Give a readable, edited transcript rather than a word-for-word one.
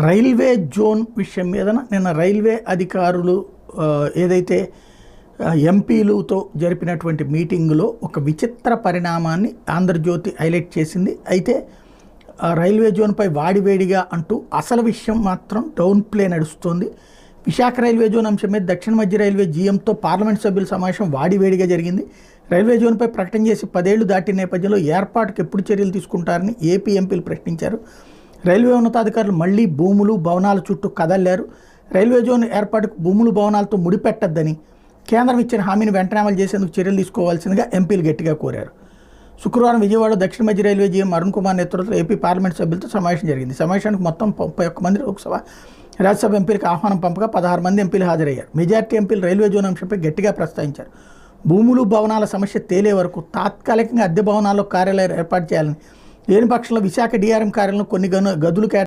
Railway zone విషయం మీద నిన్న రైల్వే అధికారులు ఏదైతే ఎంపీలతో జరిపినటువంటి మీటింగులో ఒక విచిత్ర పరిణామాన్ని ఆంధ్రజ్యోతి హైలైట్ చేసింది. అయితే రైల్వే జోన్పై వాడివేడిగా అంటూ అసలు విషయం మాత్రం డౌన్ ప్లే నడుస్తుంది. విశాఖ రైల్వే జోన్ అంశం మీద దక్షిణ మధ్య రైల్వే జీఎంతో పార్లమెంట్ సభ్యుల సమావేశం వాడివేడిగా జరిగింది. రైల్వే జోన్పై ప్రకటన చేసి 10 ఏళ్లు దాటిన నేపథ్యంలో ఏర్పాటుకు ఎప్పుడు చర్యలు తీసుకుంటారని ఏపీ ఎంపీలు ప్రశ్నించారు. రైల్వే ఉన్నతాధికారులు మళ్లీ భూములు భవనాల చుట్టూ కదలారు. రైల్వే జోన్ ఏర్పాటుకు భూములు భవనాలతో ముడిపెట్టద్దని కేంద్రం ఇచ్చిన హామీని వెంటనే అమలు చేసేందుకు చర్యలు తీసుకోవాల్సిందిగా ఎంపీలు గట్టిగా కోరారు. శుక్రవారం విజయవాడ దక్షిణ మధ్య రైల్వే జీఎం అరుణ్ కుమార్ నేతృత్వంలో ఏపీ పార్లమెంట్ సభ్యులతో సమావేశం జరిగింది. సమావేశానికి మొత్తం 31 మంది లోక్సభ రాజ్యసభ ఎంపీలకు ఆహ్వానం పంపగా 16 మంది ఎంపీలు హాజరయ్యారు. మెజార్టీ ఎంపీలు రైల్వే జోన్ అంశంపై గట్టిగా ప్రస్తావించారు. భూములు భవనాల సమస్య తేలే వరకు తాత్కాలికంగా అద్దె భవనాల్లో కార్యాలయాలు ఏర్పాటు చేయాలని, లేని పక్షంలో విశాఖ డిఆర్ఎం కార్యాలయంలో కొన్ని గదులు